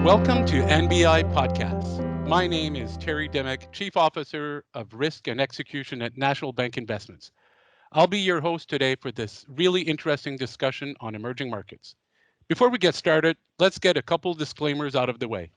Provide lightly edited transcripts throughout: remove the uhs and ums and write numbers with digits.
Welcome to NBI Podcasts. My name is Terry Dimock, Chief Officer of Risk and Execution at National Bank Investments. I'll be your host today for this really interesting discussion on emerging markets. Before we get started, let's get a couple disclaimers out of the way.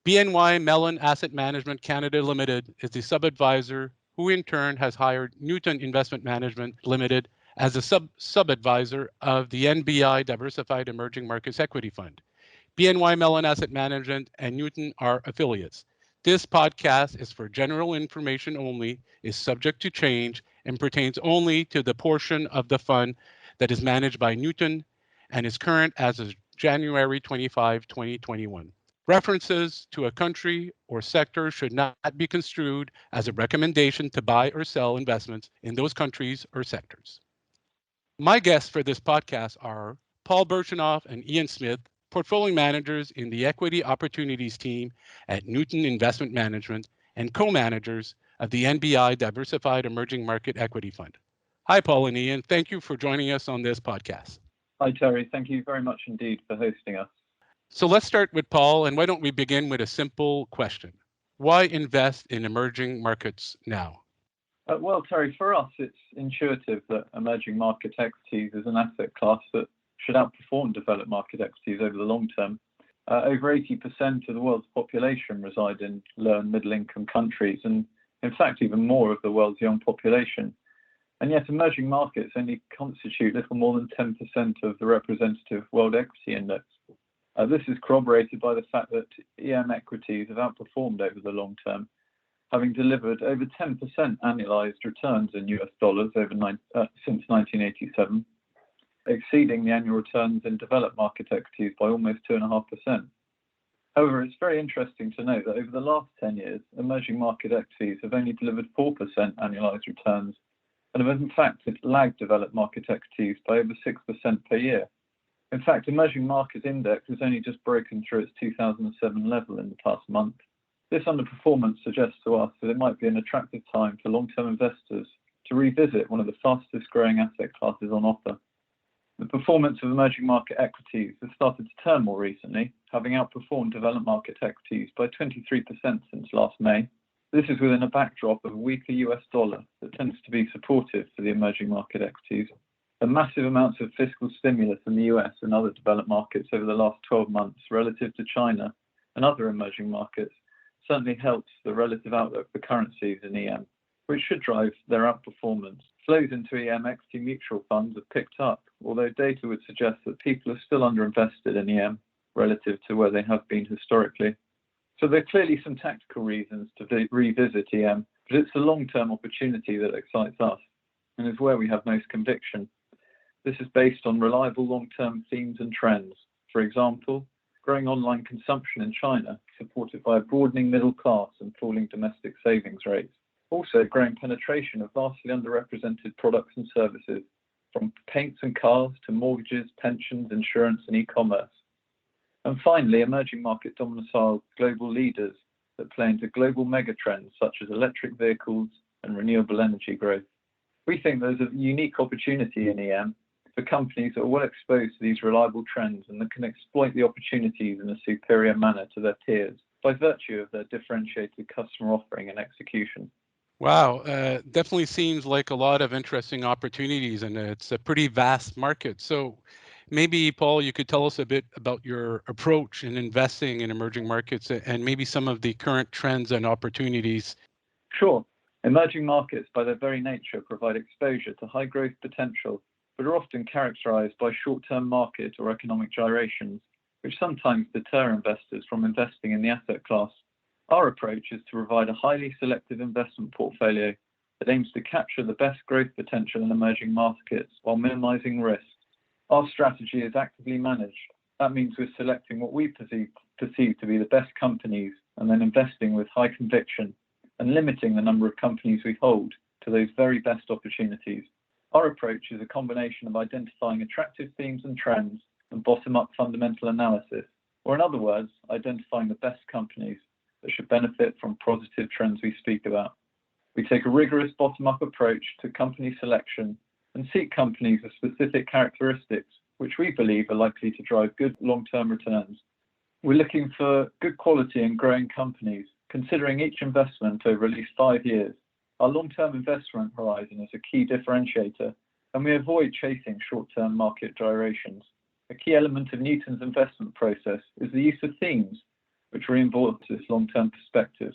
BNY Mellon Asset Management Canada Limited is the sub-advisor who in turn has hired Newton Investment Management Limited as a sub-advisor of the NBI Diversified Emerging Markets Equity Fund. BNY Mellon Asset Management and Newton are affiliates. This podcast is for general information only, is subject to change, and pertains only to the portion of the fund that is managed by Newton and is current as of January 25, 2021. References to a country or sector should not be construed as a recommendation to buy or sell investments in those countries or sectors. My guests for this podcast are Paul Birchenough and Ian Smith, portfolio managers in the Equity Opportunities team at Newton Investment Management and co-managers of the NBI Diversified Emerging Market Equity Fund. Hi, Paul and Ian. Thank you for joining us on this podcast. Hi, Terry. Thank you very much indeed for hosting us. So let's start with Paul, and why don't we begin with a simple question? Why invest in emerging markets now? Well, Terry, for us, it's intuitive that emerging market equities is an asset class that should outperform developed market equities over the long term. Over 80% of the world's population reside in low and middle income countries, and in fact, even more of the world's young population. And yet emerging markets only constitute little more than 10% of the representative world equity index. This is corroborated by the fact that EM equities have outperformed over the long term, having delivered over 10% annualized returns in US dollars since 1987, exceeding the annual returns in developed market equities by almost 2.5%. However, it's very interesting to note that over the last 10 years, emerging market equities have only delivered 4% annualized returns and have in fact lagged developed market equities by over 6% per year. In fact, emerging markets index has only just broken through its 2007 level in the past month. This underperformance suggests to us that it might be an attractive time for long-term investors to revisit one of the fastest growing asset classes on offer. The performance of emerging market equities has started to turn more recently, having outperformed developed market equities by 23% since last May. This is within a backdrop of a weaker US dollar that tends to be supportive for the emerging market equities. The massive amounts of fiscal stimulus in the US and other developed markets over the last 12 months relative to China and other emerging markets certainly helps the relative outlook for currencies in EM, which should drive their outperformance. Flows into EM equity mutual funds have picked up, although data would suggest that people are still underinvested in EM relative to where they have been historically. So there are clearly some tactical reasons to revisit EM, but it's the long-term opportunity that excites us and is where we have most conviction. This is based on reliable long-term themes and trends. For example, growing online consumption in China, supported by a broadening middle class and falling domestic savings rates. Also, growing penetration of vastly underrepresented products and services, from paints and cars to mortgages, pensions, insurance, and e-commerce. And finally, emerging market domiciled global leaders that play into global megatrends such as electric vehicles and renewable energy growth. We think there's a unique opportunity in EM for companies that are well exposed to these reliable trends and that can exploit the opportunities in a superior manner to their peers by virtue of their differentiated customer offering and execution. Wow, definitely seems like a lot of interesting opportunities, and it's a pretty vast market. So maybe, Paul, you could tell us a bit about your approach in investing in emerging markets and maybe some of the current trends and opportunities. Sure. Emerging markets, by their very nature, provide exposure to high growth potential, but are often characterized by short-term market or economic gyrations, which sometimes deter investors from investing in the asset class. Our approach is to provide a highly selective investment portfolio that aims to capture the best growth potential in emerging markets while minimizing risk. Our strategy is actively managed. That means we're selecting what we perceive to be the best companies and then investing with high conviction and limiting the number of companies we hold to those very best opportunities. Our approach is a combination of identifying attractive themes and trends and bottom-up fundamental analysis, or in other words, identifying the best companies that should benefit from positive trends we speak about. We take a rigorous bottom-up approach to company selection and seek companies with specific characteristics which we believe are likely to drive good long-term returns. We're looking for good quality and growing companies, considering each investment over at least 5 years. Our long-term investment horizon is a key differentiator, and we avoid chasing short-term market gyrations. A key element of Newton's investment process is the use of themes, which reinforce this long-term perspective.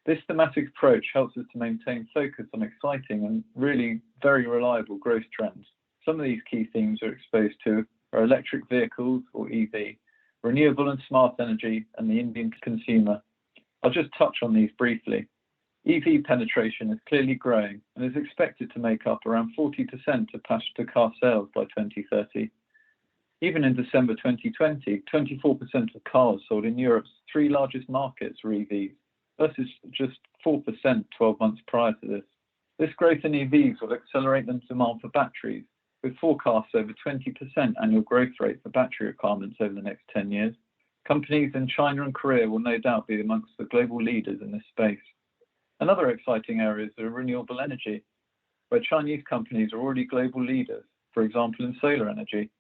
This thematic approach helps us to maintain focus on exciting and really very reliable growth trends. Some of these key themes we're exposed to are electric vehicles, or EV, renewable and smart energy, and the Indian consumer. I'll just touch on these briefly. EV penetration is clearly growing and is expected to make up around 40% of passenger car sales by 2030. Even in December 2020, 24% of cars sold in Europe's 3 largest markets were EVs, versus just 4% 12 months prior to this. This growth in EVs will accelerate the demand for batteries, with forecasts over 20% annual growth rate for battery requirements over the next 10 years. Companies in China and Korea will no doubt be amongst the global leaders in this space. Another exciting area is renewable energy, where Chinese companies are already global leaders, for example in solar energy.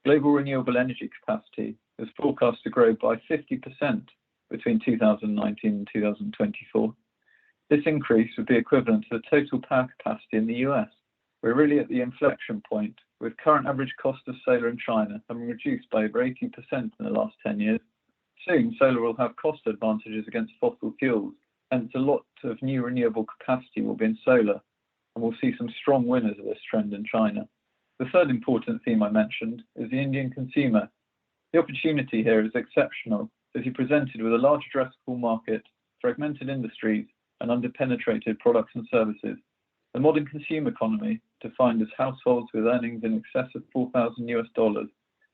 Global renewable energy capacity is forecast to grow by 50% between 2019 and 2024. This increase would be equivalent to the total power capacity in the US. We're really at the inflection point, with current average cost of solar in China having reduced by over 80% in the last 10 years. Soon, solar will have cost advantages against fossil fuels, hence a lot of new renewable capacity will be in solar, and we'll see some strong winners of this trend in China. The third important theme I mentioned is the Indian consumer. The opportunity here is exceptional, as you're presented with a large addressable market, fragmented industries, and underpenetrated products and services. The modern consumer economy, defined as households with earnings in excess of $4,000,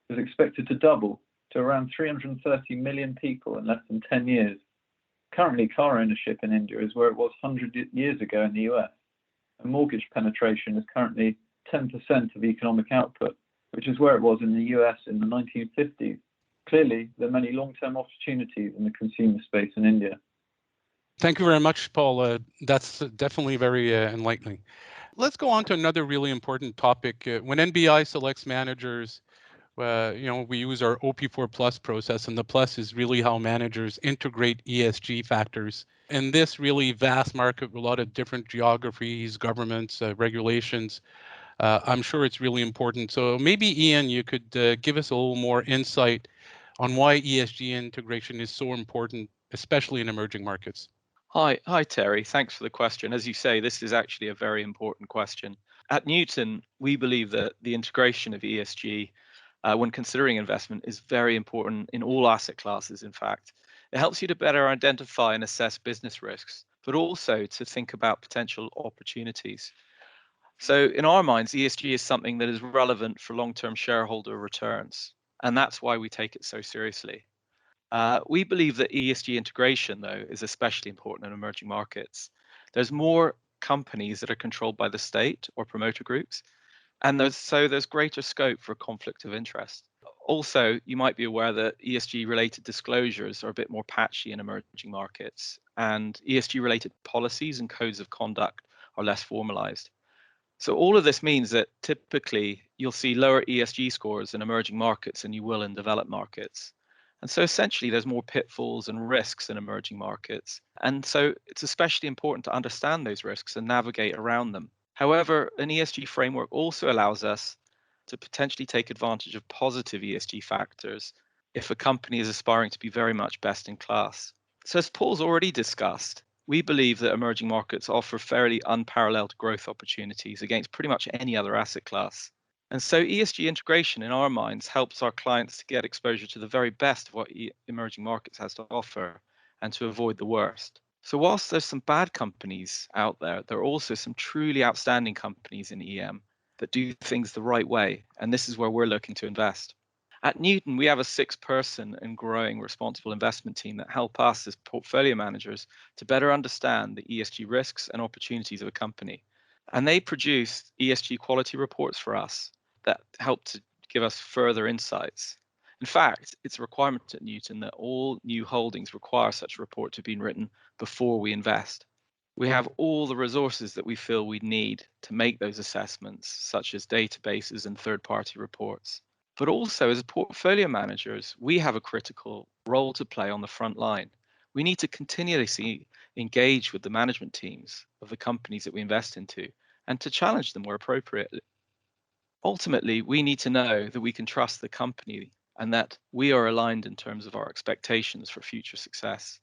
is expected to double to around 330 million people in less than 10 years. Currently, car ownership in India is where it was 100 years ago in the US, and mortgage penetration is currently 10% of economic output, which is where it was in the US in the 1950s. Clearly, there are many long-term opportunities in the consumer space in India. Thank you very much, Paul. That's definitely very enlightening. Let's go on to another really important topic. When NBI selects managers, we use our OP4 Plus process, and the plus is really how managers integrate ESG factors. In this really vast market with a lot of different geographies, governments, regulations, I'm sure it's really important. So maybe, Ian, you could give us a little more insight on why ESG integration is so important, especially in emerging markets. Hi, Terry. Thanks for the question. As you say, this is actually a very important question. At Newton, we believe that the integration of ESG when considering investment is very important in all asset classes, in fact. It helps you to better identify and assess business risks, but also to think about potential opportunities. So in our minds, ESG is something that is relevant for long-term shareholder returns, and that's why we take it so seriously. We believe that ESG integration, though, is especially important in emerging markets. There's more companies that are controlled by the state or promoter groups, and there's greater scope for conflict of interest. Also, you might be aware that ESG-related disclosures are a bit more patchy in emerging markets, and ESG-related policies and codes of conduct are less formalized. So all of this means that typically you'll see lower ESG scores in emerging markets than you will in developed markets. And so essentially there's more pitfalls and risks in emerging markets. And so it's especially important to understand those risks and navigate around them. However, an ESG framework also allows us to potentially take advantage of positive ESG factors if a company is aspiring to be very much best in class. So as Paul's already discussed, we believe that emerging markets offer fairly unparalleled growth opportunities against pretty much any other asset class. And so ESG integration in our minds helps our clients to get exposure to the very best of what emerging markets has to offer and to avoid the worst. So whilst there's some bad companies out there, there are also some truly outstanding companies in EM that do things the right way. And this is where we're looking to invest. At Newton, we have a 6-person and growing responsible investment team that help us as portfolio managers to better understand the ESG risks and opportunities of a company. And they produce ESG quality reports for us that help to give us further insights. In fact, it's a requirement at Newton that all new holdings require such a report to be written before we invest. We have all the resources that we feel we need to make those assessments, such as databases and third-party reports. But also, as portfolio managers, we have a critical role to play on the front line. We need to continuously engage with the management teams of the companies that we invest into and to challenge them where appropriate. Ultimately, we need to know that we can trust the company and that we are aligned in terms of our expectations for future success.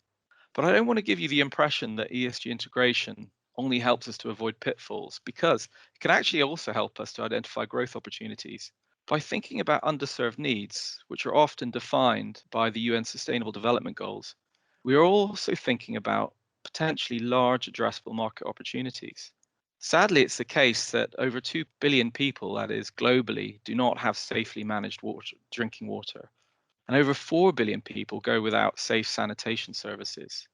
But I don't want to give you the impression that ESG integration only helps us to avoid pitfalls, because it can actually also help us to identify growth opportunities. By thinking about underserved needs, which are often defined by the UN Sustainable Development Goals, we are also thinking about potentially large addressable market opportunities. Sadly, it's the case that over 2 billion people, that is globally, do not have safely managed drinking water, and over 4 billion people go without safe sanitation services.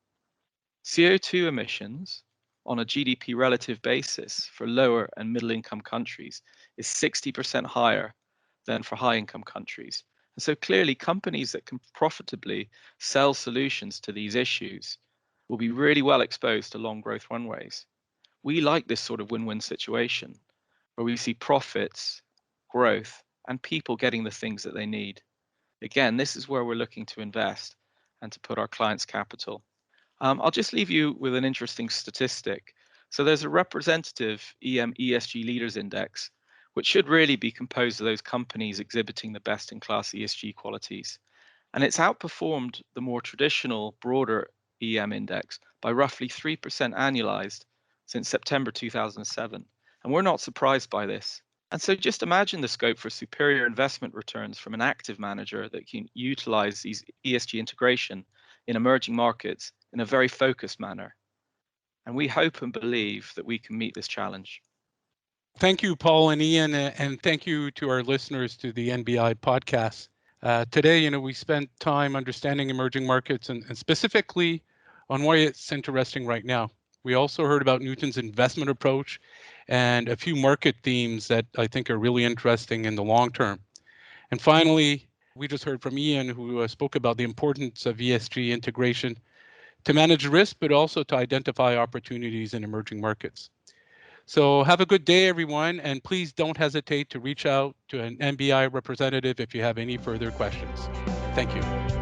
CO2 emissions on a GDP relative basis for lower and middle income countries is 60% higher than for high income countries. And so clearly, companies that can profitably sell solutions to these issues will be really well exposed to long growth runways. We like this sort of win-win situation where we see profits, growth, and people getting the things that they need. Again, this is where we're looking to invest and to put our clients' capital. I'll just leave you with an interesting statistic. So there's a representative ESG Leaders Index, which should really be composed of those companies exhibiting the best-in-class ESG qualities. And it's outperformed the more traditional, broader EM index by roughly 3% annualized since September 2007. And we're not surprised by this. And so just imagine the scope for superior investment returns from an active manager that can utilize these ESG integration in emerging markets in a very focused manner. And we hope and believe that we can meet this challenge. Thank you, Paul and Ian, and thank you to our listeners to the NBI podcast. Today, we spent time understanding emerging markets and specifically on why it's interesting right now. We also heard about Newton's investment approach and a few market themes that I think are really interesting in the long term. And finally, we just heard from Ian, who spoke about the importance of ESG integration to manage risk, but also to identify opportunities in emerging markets. So have a good day, everyone, and please don't hesitate to reach out to an NBI representative if you have any further questions. Thank you.